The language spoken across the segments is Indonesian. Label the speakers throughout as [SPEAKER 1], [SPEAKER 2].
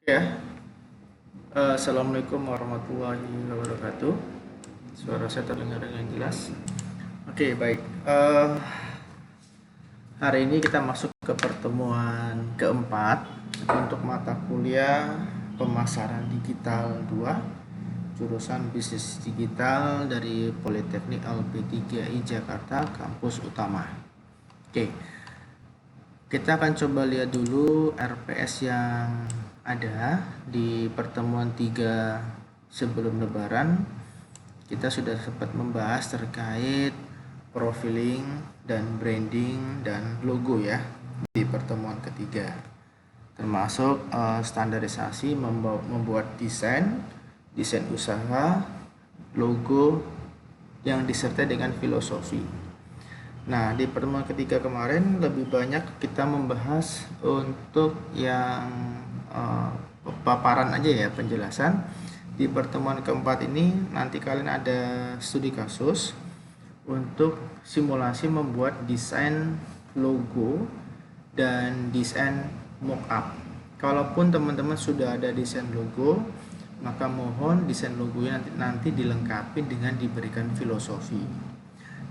[SPEAKER 1] Ya, Assalamualaikum warahmatullahi wabarakatuh. Suara saya terdengar dengan jelas. Oke, baik. Hari ini kita masuk ke pertemuan keempat untuk mata kuliah pemasaran digital 2, jurusan bisnis digital dari Politeknik LP3I Jakarta, kampus utama. Oke, kita akan coba lihat dulu RPS yang ada di pertemuan 3 sebelum lebaran. Kita sudah sempat membahas terkait profiling dan branding dan logo ya di pertemuan ketiga, termasuk standarisasi membuat desain usaha, logo yang disertai dengan filosofi. Nah, di pertemuan ketiga kemarin lebih banyak kita membahas untuk yang paparan aja ya, penjelasan. Di pertemuan keempat ini nanti kalian ada studi kasus untuk simulasi membuat desain logo dan desain mockup. Kalaupun teman-teman sudah ada desain logo, maka mohon desain logonya nanti dilengkapi dengan diberikan filosofi.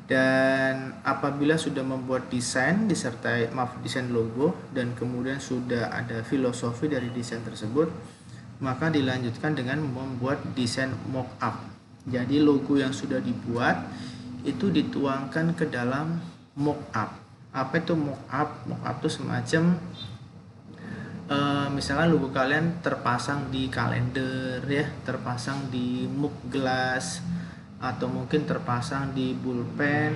[SPEAKER 1] Dan apabila sudah membuat desain disertai desain logo dan kemudian sudah ada filosofi dari desain tersebut, maka dilanjutkan dengan membuat desain mockup. Jadi logo yang sudah dibuat itu dituangkan ke dalam mockup. Apa itu mockup? Mockup itu semacam misalnya logo kalian terpasang di kalender ya, terpasang di mug gelas, atau mungkin terpasang di pulpen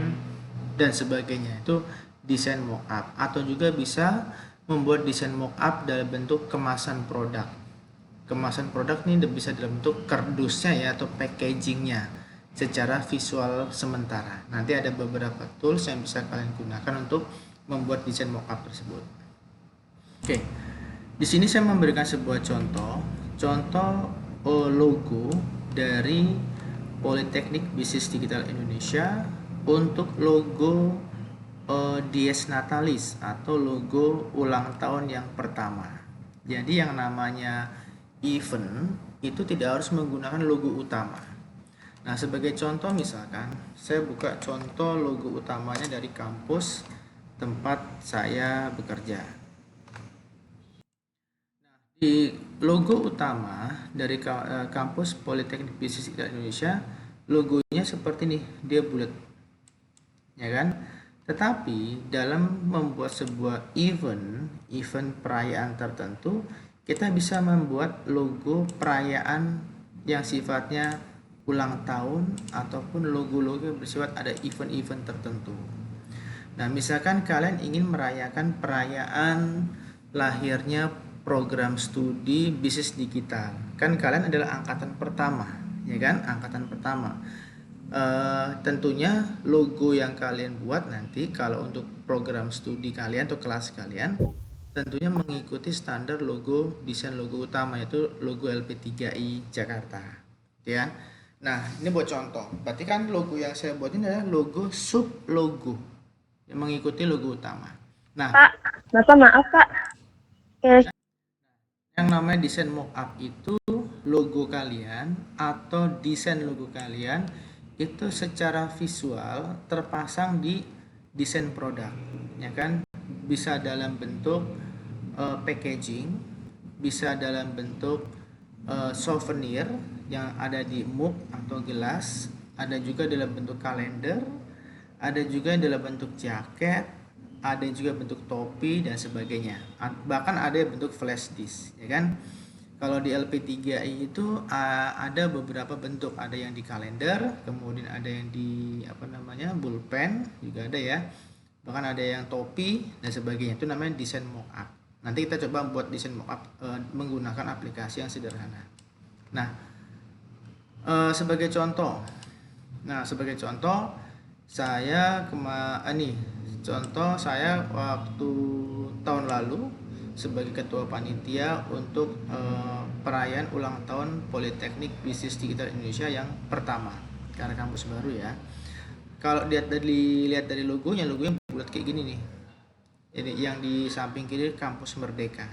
[SPEAKER 1] dan sebagainya. Itu desain mockup. Atau juga bisa membuat desain mockup dalam bentuk kemasan produk. Kemasan produk ini bisa dalam bentuk kardusnya ya, atau packagingnya secara visual sementara. Nanti ada beberapa tools yang bisa kalian gunakan untuk membuat desain mockup tersebut. Oke, di sini saya memberikan sebuah contoh logo dari Politeknik Bisnis Digital Indonesia untuk logo Dies Natalis atau logo ulang tahun yang pertama. Jadi yang namanya event itu tidak harus menggunakan logo utama. Nah, sebagai contoh misalkan saya buka contoh logo utamanya dari kampus tempat saya bekerja. Di logo utama dari kampus Politeknik Bisnis Indonesia, logonya seperti ini, dia bulat, ya kan? Tetapi dalam membuat sebuah event perayaan tertentu, kita bisa membuat logo perayaan yang sifatnya ulang tahun ataupun logo-logo yang bersifat ada event-event tertentu. Nah, misalkan kalian ingin merayakan perayaan lahirnya program studi bisnis digital, kan kalian adalah angkatan pertama, ya kan? Angkatan pertama. Tentunya logo yang kalian buat nanti kalau untuk program studi kalian atau kelas kalian tentunya mengikuti standar logo desain logo utama, yaitu logo LP3I Jakarta, ya. Nah, ini buat contoh. Berarti kan logo yang saya buat ini adalah logo sub logo yang mengikuti logo utama. Nah,
[SPEAKER 2] Kak, Bapak maaf Kak.
[SPEAKER 1] yang namanya desain mockup itu logo kalian atau desain logo kalian itu secara visual terpasang di desain produk, ya kan? Bisa dalam bentuk packaging, bisa dalam bentuk souvenir yang ada di mug atau gelas, ada juga dalam bentuk kalender, ada juga dalam bentuk jaket, ada juga bentuk topi dan sebagainya. Bahkan ada bentuk flash disk, ya kan? Kalau di LP3I itu ada beberapa bentuk, ada yang di kalender, kemudian ada yang di bulpen juga ada ya. Bahkan ada yang topi dan sebagainya. Itu namanya desain mockup. Nanti kita coba buat desain mockup menggunakan aplikasi yang sederhana. Nah, sebagai contoh. Saya saya waktu tahun lalu sebagai ketua panitia untuk perayaan ulang tahun Politeknik Bisnis Digital Indonesia yang pertama, karena kampus baru ya. Kalau lihat dari logonya bulat kayak gini nih. Ini yang di samping kiri kampus Merdeka.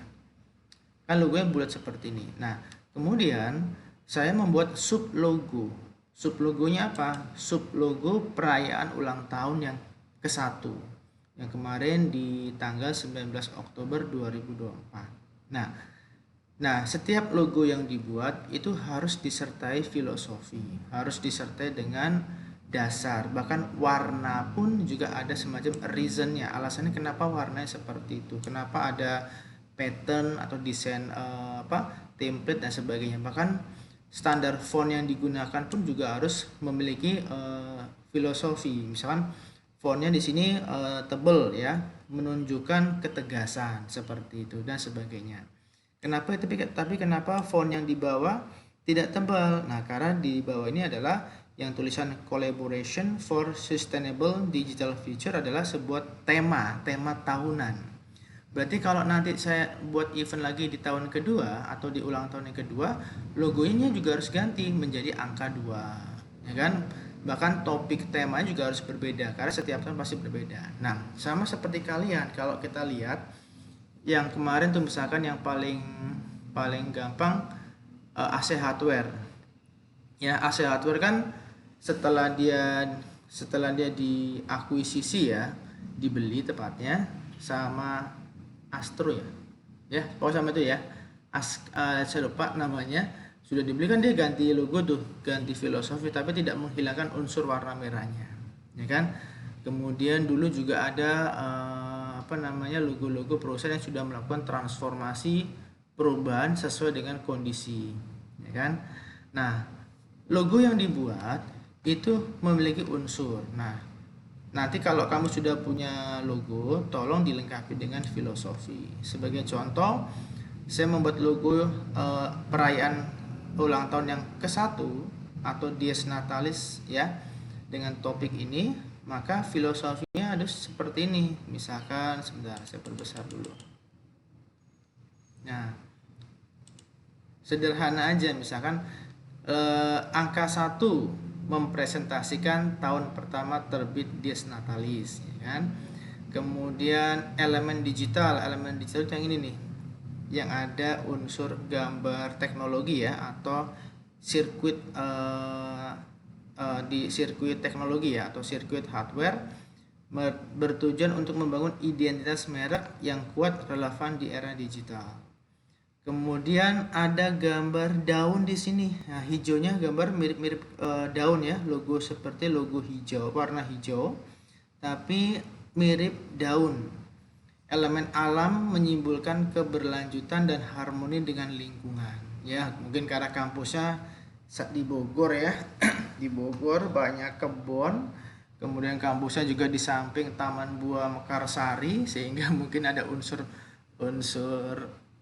[SPEAKER 1] Kan logonya bulat seperti ini. Nah, kemudian saya membuat sub logo. Sub logonya apa? Sub logo perayaan ulang tahun yang ke-1 yang kemarin di tanggal 19 Oktober 2024. Nah, setiap logo yang dibuat itu harus disertai filosofi, harus disertai dengan dasar, bahkan warna pun juga ada semacam reasonnya, alasannya kenapa warnanya seperti itu, kenapa ada pattern atau desain template dan sebagainya. Bahkan standar font yang digunakan pun juga harus memiliki filosofi. Misalkan fontnya di sini tebal ya, menunjukkan ketegasan seperti itu dan sebagainya. Kenapa? Tapi kenapa font yang di bawah tidak tebal? Nah, karena di bawah ini adalah yang tulisan Collaboration for Sustainable Digital Future adalah sebuah tema tahunan. Berarti kalau nanti saya buat event lagi di tahun kedua atau di ulang tahun yang kedua, logonya juga harus ganti menjadi angka 2, ya kan? Bahkan topik temanya juga harus berbeda karena setiap tahun pasti berbeda. Nah, sama seperti kalian, kalau kita lihat yang kemarin tuh misalkan yang paling gampang AC hardware. Ya, AC hardware kan setelah dia diakuisisi ya, dibeli tepatnya sama Astro ya. Ya, pokoknya sama itu ya. Saya lupa namanya. Sudah dibeli kan dia ganti logo tuh, ganti filosofi tapi tidak menghilangkan unsur warna merahnya. Ya kan? Kemudian dulu juga ada logo-logo perusahaan yang sudah melakukan transformasi perubahan sesuai dengan kondisi, ya kan? Nah, logo yang dibuat itu memiliki unsur. Nah, nanti kalau kamu sudah punya logo, tolong dilengkapi dengan filosofi. Sebagai contoh, saya membuat logo perayaan ulang tahun yang ke-1 atau Dies Natalis ya, dengan topik ini, maka filosofinya harus seperti ini. Misalkan sebentar, saya perbesar dulu. Nah, sederhana aja, misalkan angka 1 mempresentasikan tahun pertama terbit Dies Natalis, ya kan? Kemudian elemen digital itu yang ini nih, yang ada unsur gambar teknologi ya, atau sirkuit di sirkuit teknologi ya, atau sirkuit hardware, bertujuan untuk membangun identitas merek yang kuat relevan di era digital. Kemudian ada gambar daun di sini. Nah, hijaunya gambar mirip-mirip daun ya, logo seperti logo hijau, warna hijau, tapi mirip daun. Elemen alam menyimbolkan keberlanjutan dan harmoni dengan lingkungan. Ya, mungkin karena kampusnya di Bogor ya. Di Bogor banyak kebun. Kemudian kampusnya juga di samping Taman Buah Mekarsari, sehingga mungkin ada unsur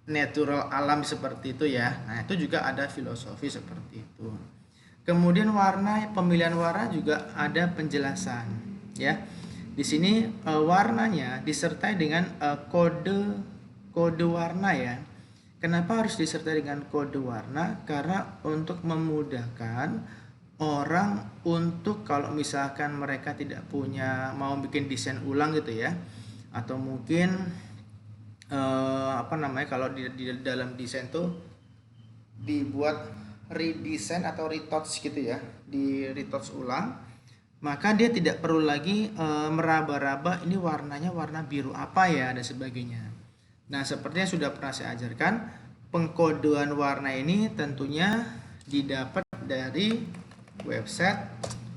[SPEAKER 1] natural alam seperti itu ya. Nah, itu juga ada filosofi seperti itu. Kemudian pemilihan warna juga ada penjelasan ya. Di sini warnanya disertai dengan kode warna ya. Kenapa harus disertai dengan kode warna? Karena untuk memudahkan orang untuk kalau misalkan mereka tidak punya, mau bikin desain ulang gitu ya, atau mungkin kalau di dalam desain tuh dibuat redesign atau retouch gitu ya, di retouch ulang, maka dia tidak perlu lagi meraba-raba ini warnanya warna biru apa ya dan sebagainya. Nah, seperti yang sudah pernah saya ajarkan, pengkodean warna ini tentunya didapat dari website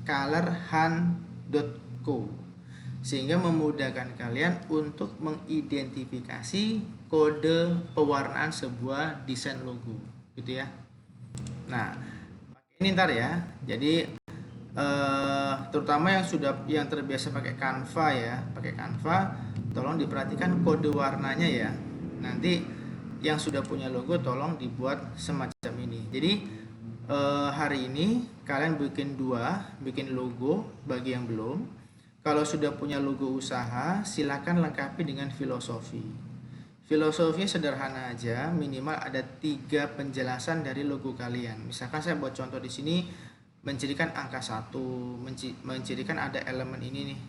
[SPEAKER 1] colorhunt.co, sehingga memudahkan kalian untuk mengidentifikasi kode pewarnaan sebuah desain logo gitu ya. Nah, ini ntar ya. Jadi terutama yang terbiasa pakai Canva, tolong diperhatikan kode warnanya ya. Nanti yang sudah punya logo tolong dibuat semacam ini. Jadi hari ini kalian bikin logo bagi yang belum. Kalau sudah punya logo usaha, silakan lengkapi dengan filosofi. Filosofinya sederhana aja, minimal ada 3 penjelasan dari logo kalian. Misalkan saya buat contoh di sini, mencirikan angka 1, mencirikan ada elemen ini nih,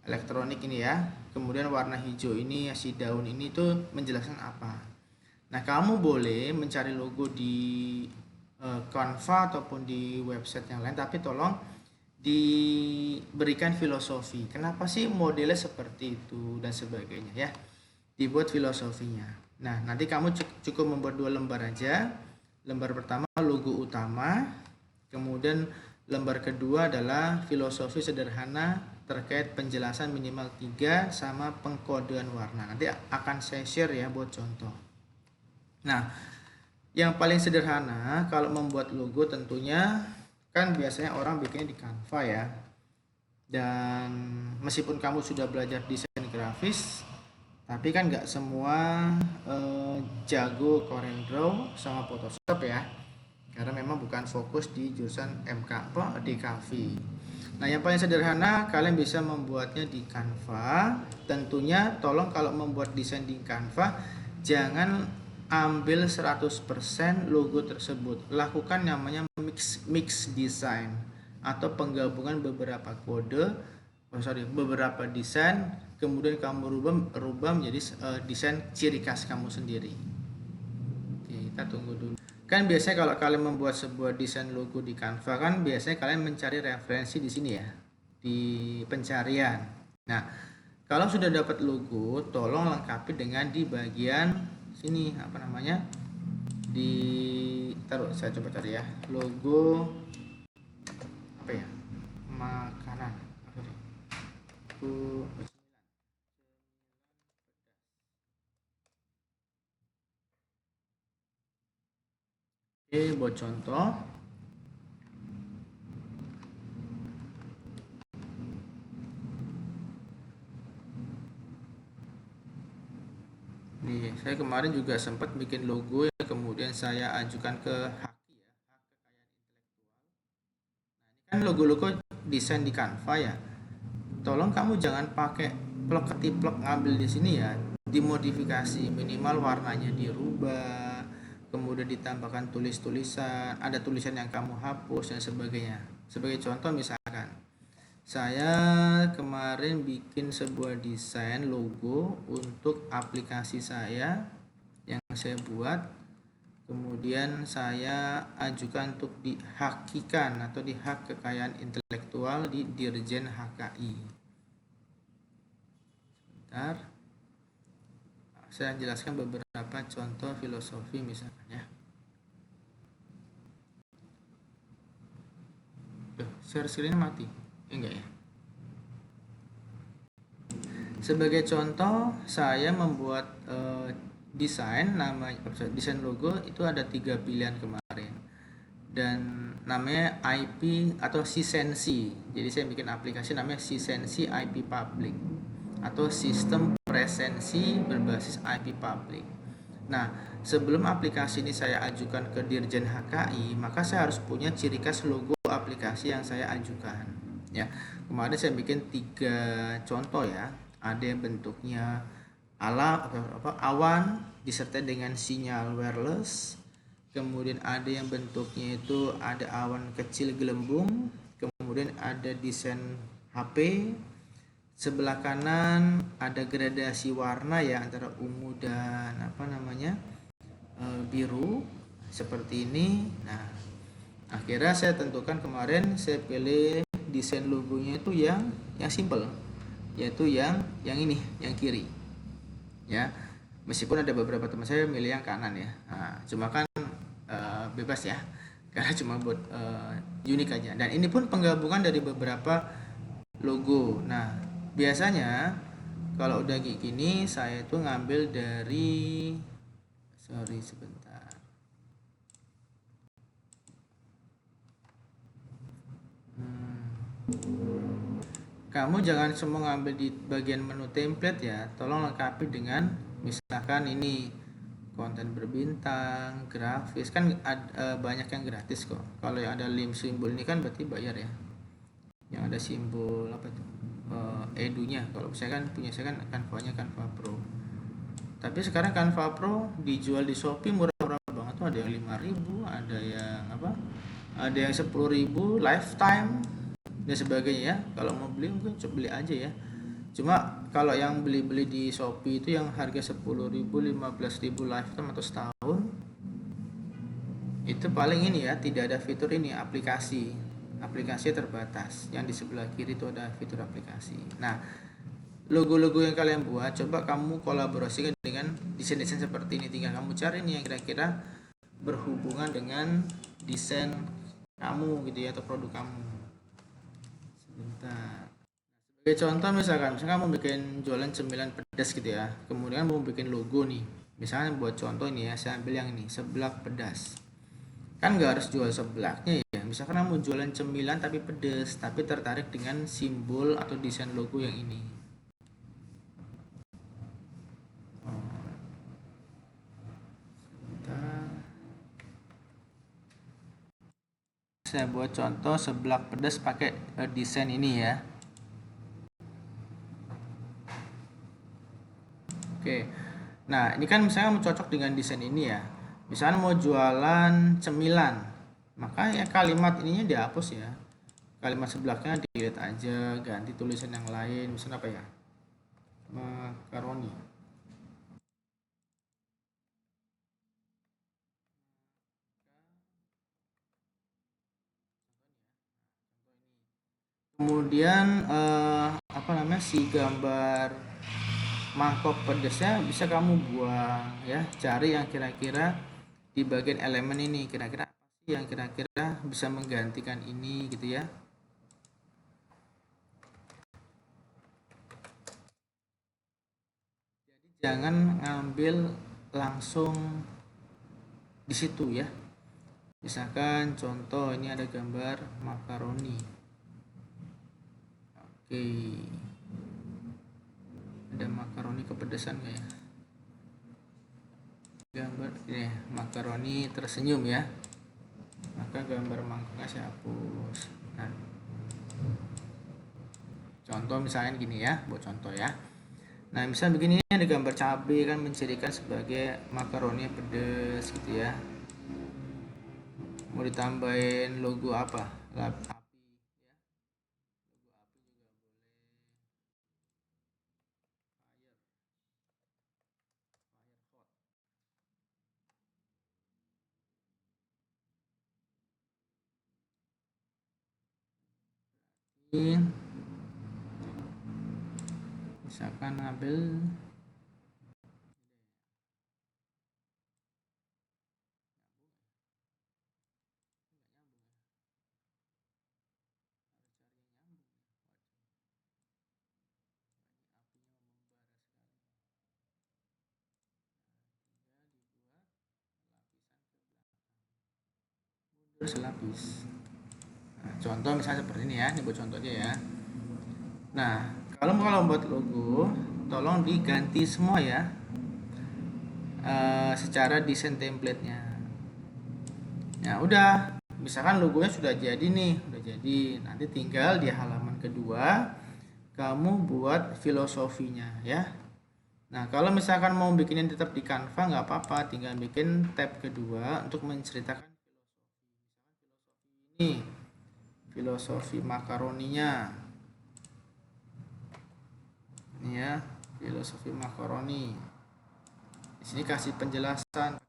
[SPEAKER 1] elektronik ini ya. Kemudian warna hijau ini, si daun ini tuh menjelaskan apa. Nah, kamu boleh mencari logo di Canva ataupun di website yang lain, tapi tolong diberikan filosofi. Kenapa sih modelnya seperti itu dan sebagainya ya. Dibuat filosofinya. Nah, nanti kamu cukup membuat 2 lembar aja. Lembar pertama logo utama, kemudian lembar kedua adalah filosofi sederhana terkait penjelasan minimal 3 sama pengkodean warna. Nanti akan saya share ya buat contoh. Nah, yang paling sederhana kalau membuat logo tentunya kan biasanya orang bikinnya di Canva ya. Dan meskipun kamu sudah belajar desain grafis, tapi kan nggak semua jago CorelDRAW sama Photoshop ya, karena memang bukan fokus di jurusan DKV. Nah, yang paling sederhana kalian bisa membuatnya di Canva. Tentunya tolong kalau membuat desain di Canva jangan ambil 100% logo tersebut. Lakukan namanya mix design atau penggabungan beberapa beberapa desain, kemudian kamu rubah menjadi desain ciri khas kamu sendiri. Oke, kita tunggu dulu. Kan biasanya kalau kalian membuat sebuah desain logo di Canva kan biasanya kalian mencari referensi di sini ya, di pencarian. Nah, kalau sudah dapat logo, tolong lengkapi dengan di bagian sini apa namanya? Taruh, saya coba cari ya. Logo apa ya? Makanan. Oke, buat contoh. Nih, saya kemarin juga sempat bikin logo ya, kemudian saya ajukan ke Haki ya, hak kekayaan intelektual. Nah, ini kan logo-logo desain di Canva ya. Tolong kamu jangan pakai plok ketiplok ngambil di sini ya. Dimodifikasi, minimal warnanya dirubah, kemudian ditambahkan tulisan, ada tulisan yang kamu hapus dan sebagainya. Sebagai contoh misalkan, saya kemarin bikin sebuah desain logo untuk aplikasi saya yang saya buat, kemudian saya ajukan untuk dihakikan atau dihak kekayaan intelektual di Dirjen HKI. Sebentar, saya jelaskan beberapa contoh filosofi misalkan ya. Share screen mati? Enggak ya. Sebagai contoh, saya membuat desain logo itu ada 3 pilihan kemarin, dan namanya IP atau Sisensi. Jadi saya bikin aplikasi namanya Sisensi IP Public atau sistem presensi berbasis IP Public. Nah, sebelum aplikasi ini saya ajukan ke Dirjen HKI, maka saya harus punya ciri khas logo aplikasi yang saya ajukan. Ya, kemarin saya bikin 3 contoh ya. Ada yang bentuknya awan disertai dengan sinyal wireless. Kemudian ada yang bentuknya itu ada awan kecil gelembung. Kemudian ada desain HP. Sebelah kanan ada gradasi warna ya antara ungu dan biru seperti ini. Nah, akhirnya saya tentukan kemarin, saya pilih desain logonya itu yang simple, yaitu yang ini, yang kiri ya. Meskipun ada beberapa teman saya milih yang kanan ya. Nah, cuma kan bebas ya, karena cuma buat unik aja. Dan ini pun penggabungan dari beberapa logo. Nah, biasanya kalau udah kayak gini saya tuh ngambil dari sebentar. Kamu jangan semua ngambil di bagian menu template ya. Tolong lengkapi dengan misalkan ini konten berbintang, grafis kan banyak yang gratis kok. Kalau yang ada link simbol ini kan berarti bayar ya. Yang ada simbol apa itu? Edunya. Kalau saya kan punya, saya kan Canva-nya Canva Pro. Tapi sekarang Canva Pro dijual di Shopee murah-murah banget tuh, ada yang 5.000, ada yang ada yang 10.000 lifetime dan sebagainya ya. Kalau mau beli mungkin coba beli aja ya. Cuma kalau yang beli-beli di Shopee itu yang harga 10.000, 15.000 lifetime atau setahun, itu paling ini ya, tidak ada fitur ini, aplikasi terbatas. Yang di sebelah kiri itu ada fitur aplikasi. Nah, logo-logo yang kalian buat, coba kamu kolaborasikan dengan desain-desain seperti ini. Tinggal kamu cari nih yang kira-kira berhubungan dengan desain kamu gitu ya, atau produk kamu. Sebentar. Sebagai contoh misalkan kamu bikin jualan cemilan pedas gitu ya, kemudian mau bikin logo nih. Misalnya buat contoh ini ya, saya ambil yang ini, seblak pedas. Kan nggak harus jual seblaknya ya. Misalkan kamu jualan cemilan tapi pedas, tapi tertarik dengan simbol atau desain logo yang ini. Saya buat contoh seblak pedas pakai desain ini ya. Oke. Nah, ini kan misalnya mau cocok dengan desain ini ya. Misalnya mau jualan cemilan, maka ya kalimat ininya dihapus ya. Kalimat seblaknya delete aja, ganti tulisan yang lain. Misalnya apa ya? Makaroni. Kemudian apa namanya, si gambar mangkok pedasnya bisa kamu buang ya, cari yang kira-kira di bagian elemen ini, kira-kira apa sih yang kira-kira bisa menggantikan ini gitu ya. Jadi jangan ngambil langsung di situ ya. Misalkan contoh ini ada gambar makaroni. Oke, ada makaroni kepedesan nggak ya? Gambar ini makaroni tersenyum ya, maka gambar mangkoknya saya hapus. Nah, contoh misalnya gini ya, buat contoh ya. Nah, misal begini ada gambar cabai kan mencirikan sebagai makaroni pedas gitu ya. Mau ditambahin logo apa? Api ya. Logo api juga boleh. Fire hot. Ini misalkan ambil selapis. Nah, contoh misalnya seperti ini ya, ini buat contohnya ya. Nah, kalau membuat logo, tolong diganti semua ya, secara desain template-nya. Ya udah, misalkan logonya sudah jadi nih, udah jadi. Nanti tinggal di halaman kedua kamu buat filosofinya ya. Nah, kalau misalkan mau bikinnya tetap di Canva nggak apa-apa, tinggal bikin tab kedua untuk menceritakan filosofi ini, filosofi makaroninya. Ini ya, filosofi makaroni. Di sini kasih penjelasan.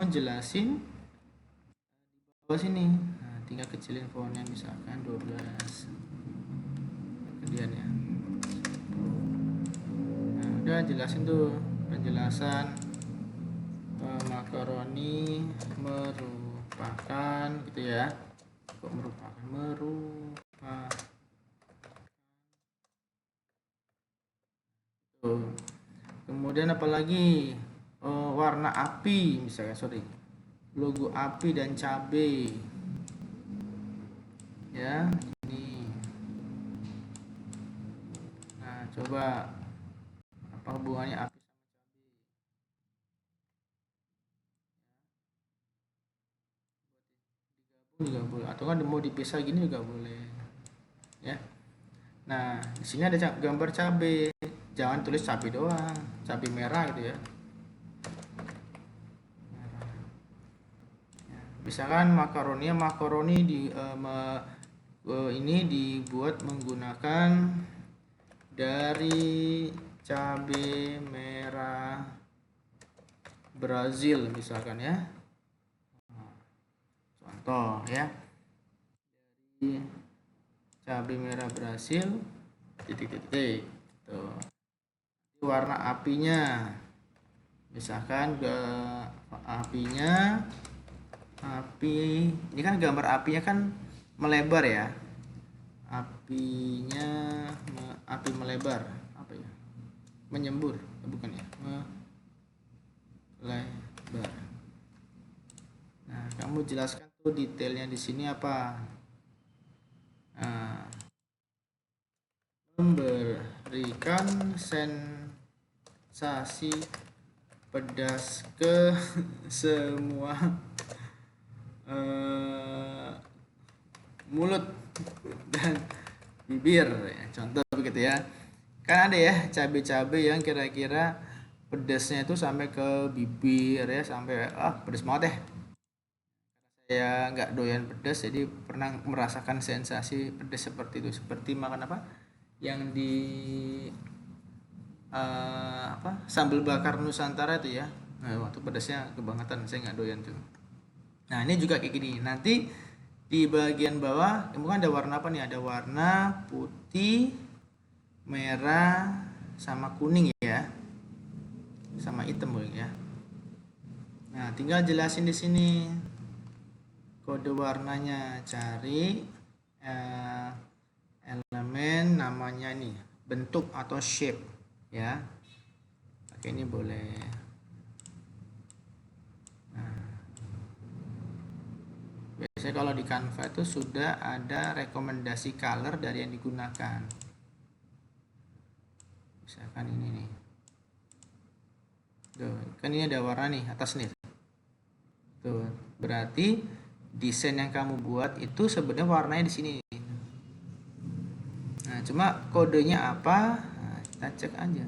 [SPEAKER 1] Kamu jelasin di bawah sini. Nah, tinggal kecilin fontnya misalkan 12. Kemudian ya. Nah, udah jelasin tuh penjelasan makaroni merupakan gitu ya. Kok merupakan tuh. Kemudian apalagi warna api misalnya, logo api dan cabai ya, ini coba apa hubungannya api sama juga boleh, atau kan mau dipisah gini juga boleh ya. Nah, di sini ada gambar cabai, jangan tulis cabai doang, cabai merah gitu ya. Misalkan makaroni ini dibuat menggunakan dari cabai merah Brazil misalkan ya. Contoh ya, dari cabai merah Brazil titik-titik tuh. Warna apinya misalkan api ini kan gambar apinya kan melebar ya, api melebar, apa ya, menyembur, bukan ya, melebar. Nah, kamu jelaskan tuh detailnya di sini apa. Nah, memberikan sensasi pedas ke semua mulut dan bibir ya, contoh begitu ya. Kan ada ya cabai-cabai yang kira-kira pedasnya itu sampai ke bibir ya, sampai pedas banget ya. Saya nggak doyan pedas, jadi pernah merasakan sensasi pedas seperti itu, seperti makan apa yang di sambal bakar Nusantara itu ya. Nah, waktu pedasnya kebangetan, saya nggak doyan tuh. Nah, ini juga kayak gini. Nanti di bagian bawah, kemudian ada warna apa nih? Ada warna putih, merah, sama kuning ya. Sama hitam ya. Nah, tinggal jelasin di sini kode warnanya. Cari elemen namanya nih, bentuk atau shape ya. Oke, ini boleh. Biasanya kalau di Canva itu sudah ada rekomendasi color dari yang digunakan. Misalkan ini nih. Tuh, kan ini ada warna nih atas nih. Tuh, berarti desain yang kamu buat itu sebenarnya warnanya di sini. Nah, cuma kodenya apa? Nah, kita cek aja.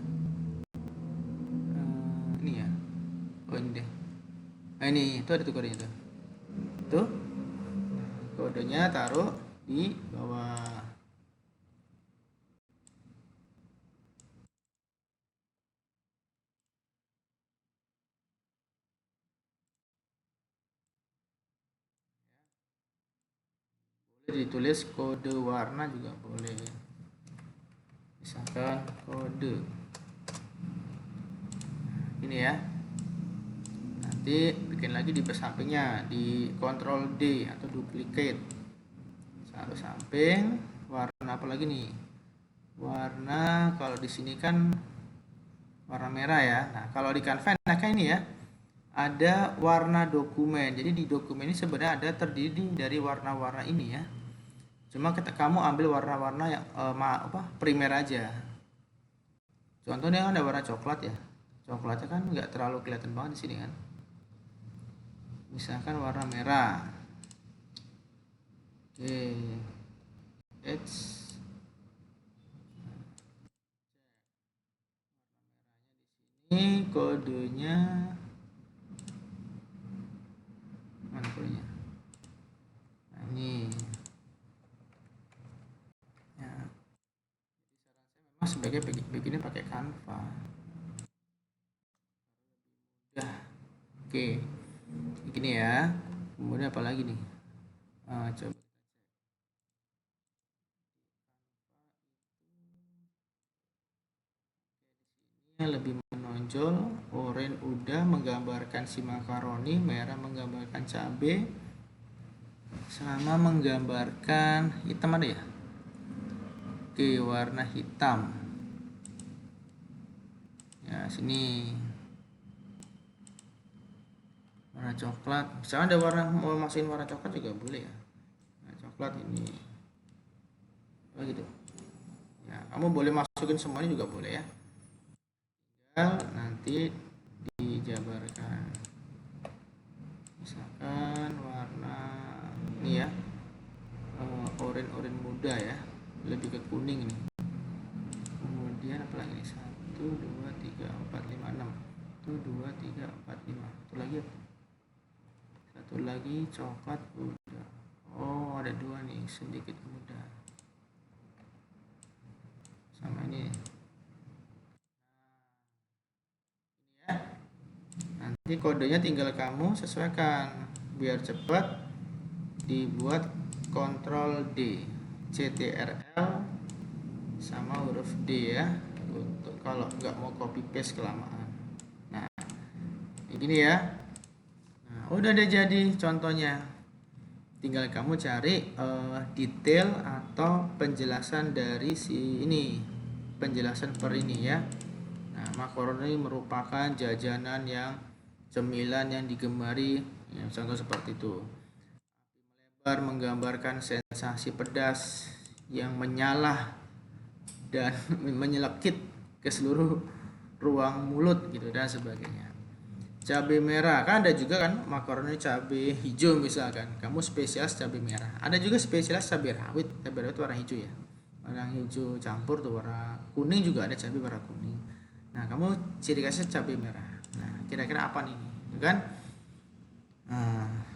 [SPEAKER 1] Ini ya. Oh, ini deh. Nah, ini itu ada tuh kodenya tuh. Tuh. Kodenya taruh di bawah. Boleh ditulis kode warna juga boleh. Misalkan kode ini ya. Nanti bikin lagi di sampingnya, di Ctrl D atau duplicate. Satu samping, warna apa lagi nih? Warna kalau di sini kan warna merah ya. Nah, kalau di Canva enaknya ini ya. Ada warna dokumen. Jadi di dokumen ini sebenarnya ada terdiri dari warna-warna ini ya. Cuma kamu ambil warna-warna yang primer aja. Contohnya kan ada warna coklat ya. Coklatnya kan nggak terlalu kelihatan banget di sini kan. Misalkan warna merah. Oke. Ini kodenya mana kodenya? Nah, ini ya. Memang sebagai bikinnya pakai Canva. Udah. Oke. Begini ya. Kemudian apa lagi nih? Coba ini lebih menonjol. Oranye udah menggambarkan si makaroni, merah menggambarkan cabai, sama menggambarkan hitam ada ya. Oke, warna hitam ya, sini warna coklat. Misalnya ada warna, mau masukin warna coklat juga boleh ya. Nah, coklat ini gitu ya, kamu boleh masukin masukin semuanya juga boleh ya. Tinggal nanti dijabarkan. Misalkan warna ini ya, oranye muda ya, lebih ke kuning nih. Kemudian apa lagi nih? 1 2 3 4 5 6. 1 2 3 4 5. Satu lagi apa? Satu lagi coklat muda. Oh, ada 2 nih, sedikit muda. Sama ini. Ini ya. Nanti kodenya tinggal kamu sesuaikan biar cepat. Dibuat Ctrl D, CTRL sama huruf D ya, untuk kalau nggak mau copy paste kelamaan. Nah, ini ya. Nah, udah deh jadi contohnya. Tinggal kamu cari detail atau penjelasan dari si ini, penjelasan per ini ya. Nah, makaroni merupakan jajanan yang cemilan yang digemari ya, contoh seperti itu. Melebar menggambarkan sensasi pedas yang menyala dan menyelekit ke seluruh ruang mulut gitu dan sebagainya. Cabai merah kan ada juga kan makaroni cabai hijau misalkan, kamu spesialis cabai merah. Ada juga spesialis cabai rawit warna hijau ya, warna hijau campur tuh warna kuning, juga ada cabai warna kuning. Nah, kamu ciri khasnya cabai merah. Nah, kira-kira apa nih kan?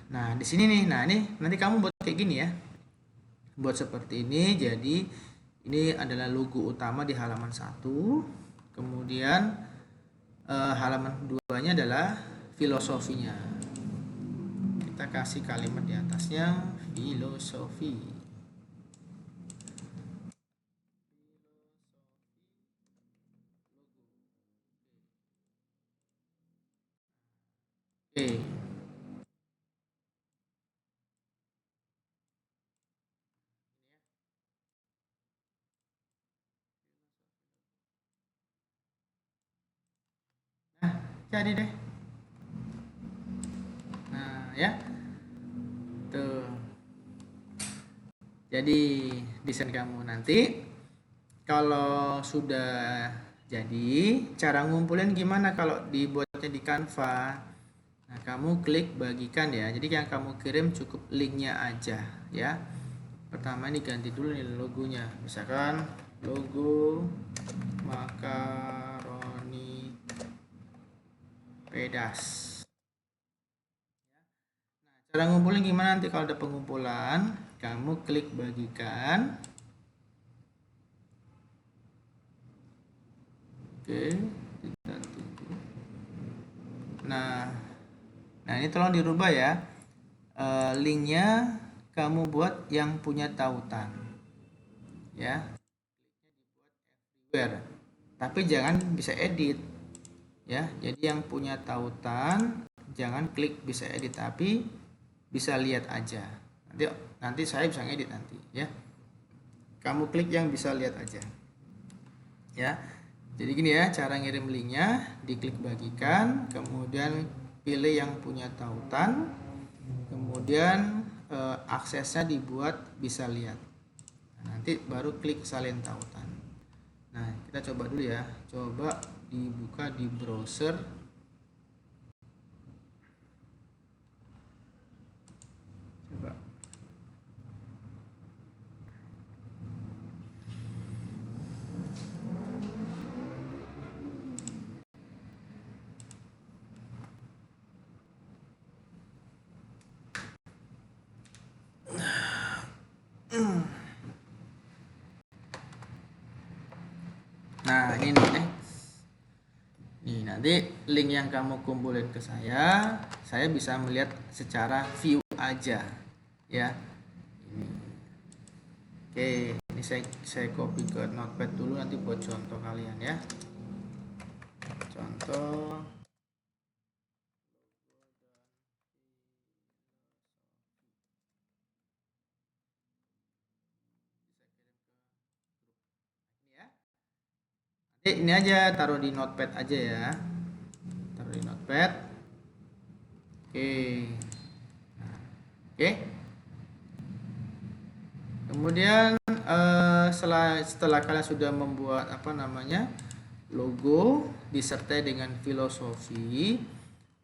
[SPEAKER 1] Nah, di sini nih, nah ini nanti kamu buat kayak gini ya, buat seperti ini. Jadi ini adalah logo utama di halaman 1. Kemudian halaman 2-nya adalah filosofinya. Kita kasih kalimat di atasnya filosofi. Oke. Nah, jadi deh. Nah, ya. Tuh. Jadi desain kamu nanti kalau sudah jadi, cara ngumpulin gimana kalau dibuatnya di Canva? Nah, kamu klik bagikan ya. Jadi yang kamu kirim cukup linknya aja ya. Pertama ini ganti dulu nih logonya. Misalkan logo makaroni pedas. Nah, cara ngumpulin gimana nanti kalau ada pengumpulan? Kamu klik bagikan. Oke, kita tunggu. Nah ini tolong dirubah ya. Linknya kamu buat yang punya tautan ya. Everywhere. Tapi jangan bisa edit ya. Jadi yang punya tautan jangan klik bisa edit, tapi bisa lihat aja. Nanti saya bisa ngedit nanti ya. Kamu klik yang bisa lihat aja ya. Jadi gini ya cara ngirim linknya, diklik bagikan, kemudian pilih yang punya tautan, kemudian aksesnya dibuat bisa lihat. Nah, nanti baru klik salin tautan. Nah, kita coba dulu ya. Coba dibuka di browser. Coba. Nah, ini nih. Nih, nanti link yang kamu kumpulin ke saya bisa melihat secara view aja ya. Ini. Oke, ini saya copy ke notepad dulu nanti buat contoh kalian ya. Contoh ini aja, taruh di notepad aja ya, taruh di notepad. Oke. Nah, oke. Kemudian setelah kalian sudah membuat apa namanya logo disertai dengan filosofi,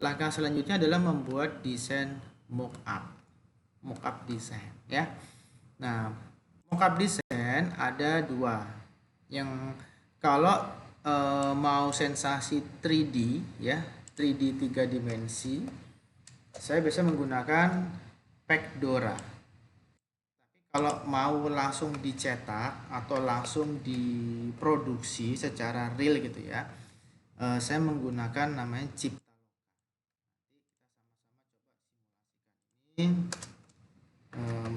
[SPEAKER 1] langkah selanjutnya adalah membuat desain mockup desain ya. Nah, mockup desain ada dua. Yang kalau mau sensasi 3D ya, 3D 3 dimensi, saya biasa menggunakan Pecdora. Kalau mau langsung dicetak atau langsung diproduksi secara real gitu ya, saya menggunakan namanya Ciptaloka. Ini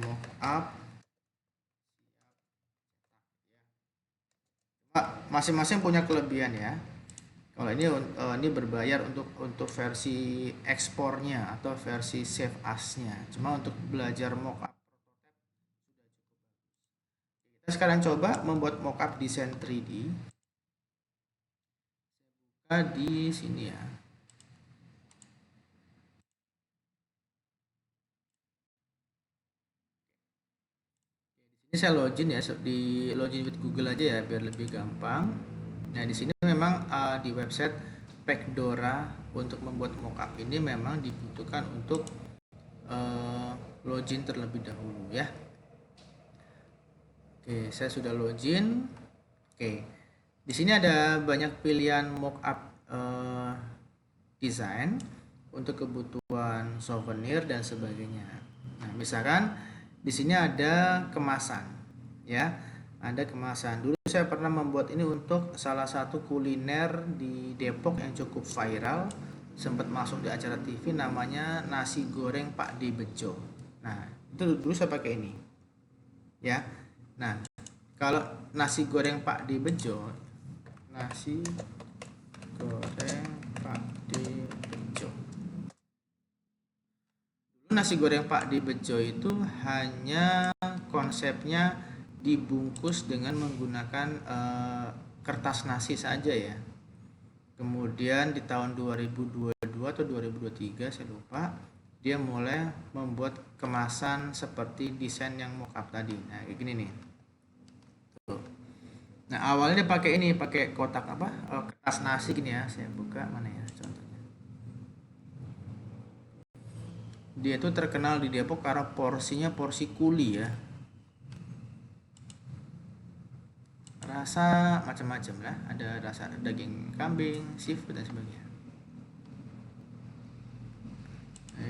[SPEAKER 1] mockup masing-masing punya kelebihan ya. Kalau ini berbayar untuk versi ekspornya atau versi save as-nya. Cuma untuk belajar mockup kita sekarang coba membuat mockup desain 3D. Buka di sini ya. Ini saya login ya, di login with Google aja ya biar lebih gampang. Nah, di sini memang di website Pecdora untuk membuat mockup ini memang dibutuhkan untuk login terlebih dahulu ya. Oke, saya sudah login. Oke, di sini ada banyak pilihan mockup desain untuk kebutuhan souvenir dan sebagainya. Nah, misalkan di sini ada kemasan, ya, ada kemasan. Dulu saya pernah membuat ini untuk salah satu kuliner di Depok yang cukup viral, sempat masuk di acara TV namanya nasi goreng Pak D Bejo. Nah, itu dulu saya pakai ini, ya. Nah, kalau nasi goreng Pak D Bejo, nasi goreng Pak D Bejo. Dulu nasi goreng Pak D Bejo itu hanya konsepnya dibungkus dengan menggunakan kertas nasi saja ya. Kemudian di tahun 2022 atau 2023 saya lupa, dia mulai membuat kemasan seperti desain yang mockup tadi. Nah, kayak gini nih. Tuh. Nah, awalnya dia pakai ini, pakai kotak apa? Kertas nasi gini ya. Saya buka mana ya contohnya. Dia itu terkenal di Depok karena porsinya porsi kuli ya. Rasa macam-macam lah, ada rasa daging kambing, seafood dan sebagainya.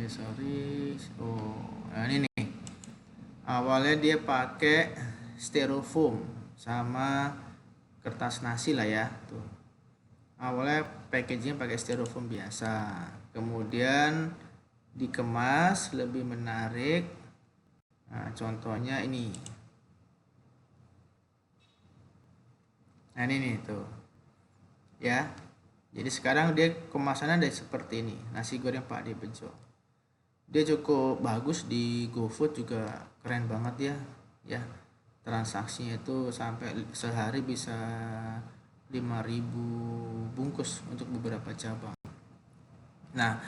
[SPEAKER 1] Sorry. Oh, nah ini nih. Awalnya dia pakai styrofoam sama kertas nasi lah ya, tuh. Awalnya packaging pakai styrofoam biasa. Kemudian dikemas lebih menarik. Nah, contohnya ini. Nah, ini nih tuh. Ya. Jadi sekarang dia kemasannya ada seperti ini, nasi goreng Pak D Bejo. Dia cukup bagus di GoFood juga keren banget ya. Ya. Transaksinya itu sampai sehari bisa 5.000 bungkus untuk beberapa cabang. Nah,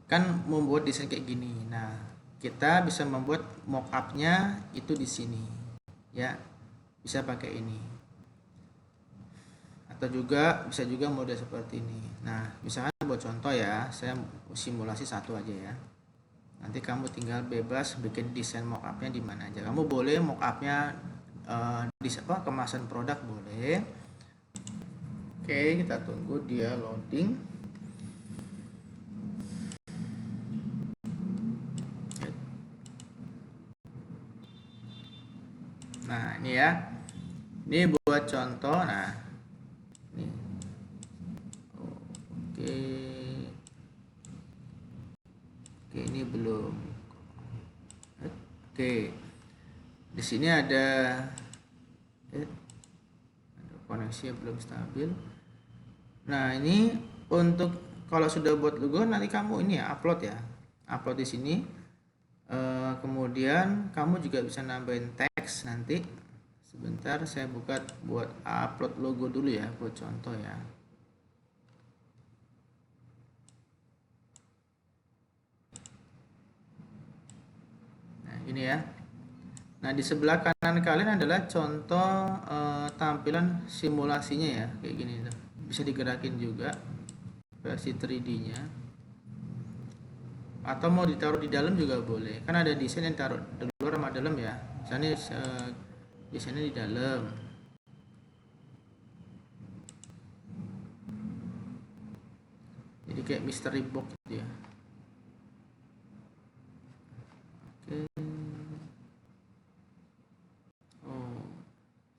[SPEAKER 1] kan membuat desain kayak gini. Nah, kita bisa membuat mockupnya itu di sini. Ya. Bisa pakai ini. Atau juga bisa juga mode seperti ini. Nah, misalkan buat contoh ya, saya simulasi satu aja ya. Nanti kamu tinggal bebas bikin desain mockupnya di mana aja. Kamu boleh mockupnya di kemasan produk boleh. Oke, kita tunggu dia loading. Nah, ini ya. Ini buat contoh. Nah, ini. Oke. Oke, ini belum. Oke. Di sini ada koneksi belum stabil. Nah, ini untuk kalau sudah buat logo nanti kamu ini ya upload ya. Upload di sini. Kemudian kamu juga bisa nambahin teks nanti. Sebentar saya buka buat upload logo dulu ya buat contoh ya. Nah, ini ya. Nah, di sebelah kanan kalian adalah contoh tampilan simulasinya ya, kayak gini tuh. Bisa digerakin juga versi 3D-nya. Atau mau ditaruh di dalam juga boleh. Kan ada desain yang taruh di luar sama dalam ya. Misalnya desainnya di dalam. Jadi kayak mystery box gitu ya. Oke. Oh,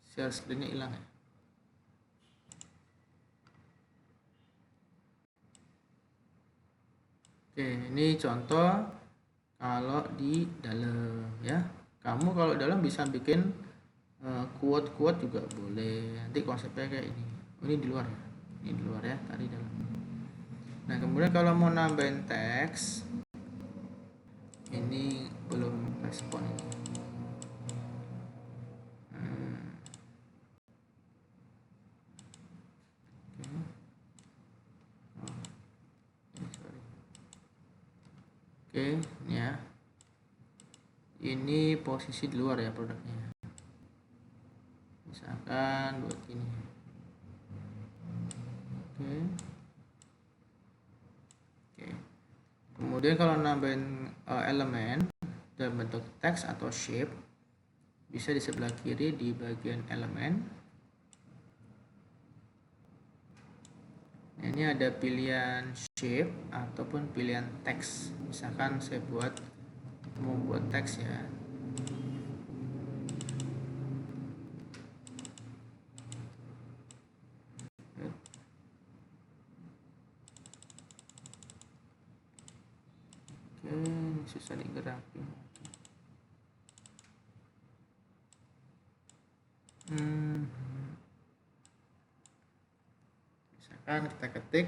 [SPEAKER 1] share screen-nya hilang ya. Oke, ini contoh kalau di dalam ya. Kamu kalau dalam bisa bikin quote-quote juga boleh. Nanti konsepnya kayak ini. Oh, ini di luar ya. Ini di luar ya, tadi dalam. Nah, kemudian kalau mau nambahin teks, ini belum respon ini. Oke, ini ya. Ini posisi di luar ya produknya. Misalkan buat ini. Oke. Oke. Kemudian kalau nambahin elemen dalam bentuk teks atau shape, bisa di sebelah kiri di bagian elemen. Nah, ini ada pilihan shape ataupun pilihan teks. Misalkan saya mau buat teks ya. Oke, susah digerakin. Misalkan kita ketik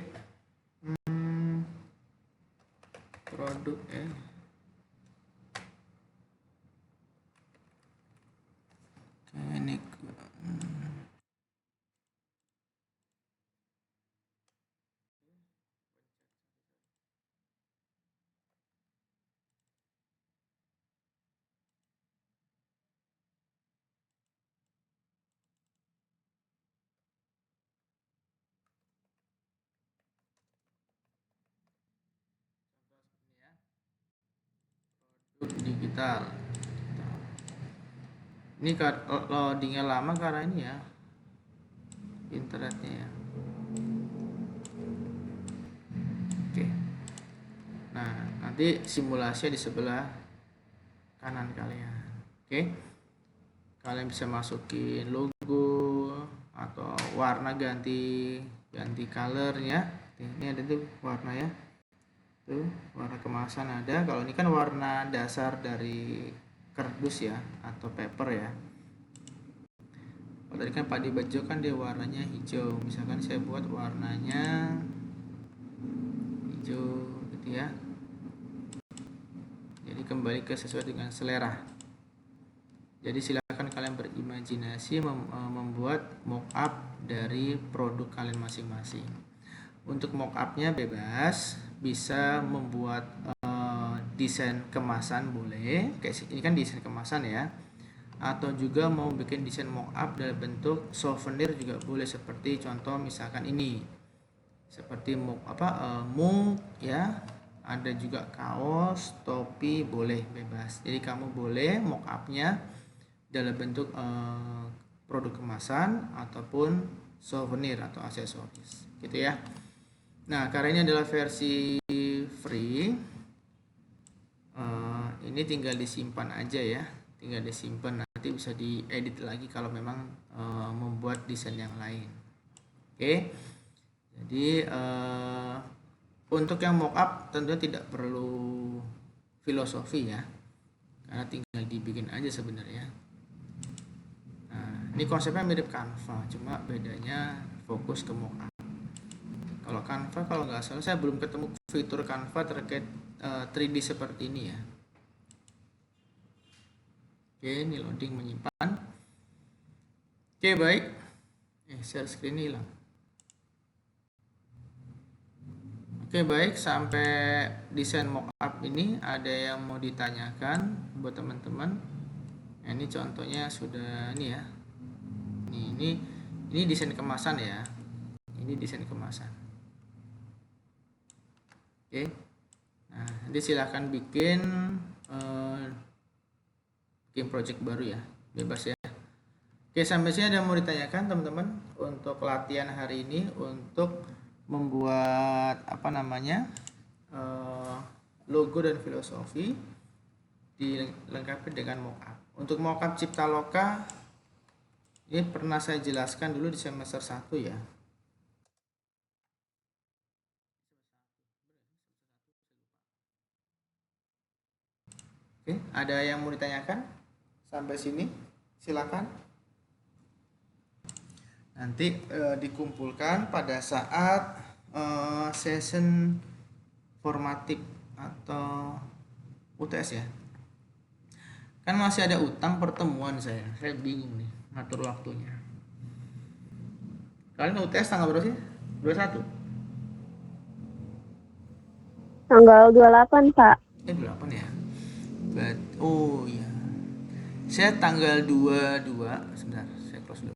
[SPEAKER 1] produk ya. Oke, ini digital. Ini loadingnya lama karena ini ya internetnya ya. Oke. Nah, nanti simulasinya di sebelah kanan kalian. Oke. Kalian bisa masukin logo atau warna ganti colornya. Ini ada tuh warnanya. Tuh, warna kemasan ada. Kalau ini kan warna dasar dari kardus ya atau paper ya. Kalau tadi kan padi bejo kan dia warnanya hijau. Misalkan saya buat warnanya hijau gitu ya. Jadi kembali ke sesuai dengan selera. Jadi silakan kalian berimajinasi membuat mockup dari produk kalian masing-masing. Untuk mockupnya bebas, bisa membuat desain kemasan boleh. Kayak ini kan desain kemasan ya. Atau juga mau bikin desain mockup dalam bentuk souvenir juga boleh, seperti contoh misalkan ini. Seperti mug ya. Ada juga kaos, topi, boleh bebas. Jadi kamu boleh mockupnya dalam bentuk produk kemasan ataupun souvenir atau aksesoris gitu ya. Nah, karena ini adalah versi free, ini tinggal disimpan aja ya, tinggal disimpan, nanti bisa diedit lagi kalau memang membuat desain yang lain. Oke, jadi untuk yang mockup tentunya tidak perlu filosofi ya, karena tinggal dibikin aja sebenarnya. Ini konsepnya mirip Canva, cuma bedanya fokus ke mockup. Kalau Canva, kalau nggak salah saya belum ketemu fitur Canva terkait 3D seperti ini ya. Oke, ini loading menyimpan. Oke, baik. Share screen hilang. Oke, baik, sampai desain mockup ini ada yang mau ditanyakan buat teman-teman? Nah, ini contohnya sudah ini ya. Ini desain kemasan ya. Ini desain kemasan. Oke. Nah, nanti silahkan bikin project baru ya, bebas ya. Oke, sampai sini ada yang mau ditanyakan teman-teman untuk latihan hari ini untuk membuat logo dan filosofi dilengkapi dengan mockup. Untuk mockup Ciptaloka ini pernah saya jelaskan dulu di semester 1 ya. Oke, ada yang mau ditanyakan sampai sini? Silakan. Nanti dikumpulkan pada saat session formatif atau UTS ya. Kan masih ada utang pertemuan saya bingung nih ngatur waktunya. Kalian UTS tanggal berapa sih? 21?
[SPEAKER 2] Tanggal 28, Pak.
[SPEAKER 1] 28 ya? Oh iya. Saya tanggal 22, sebentar, saya close dulu.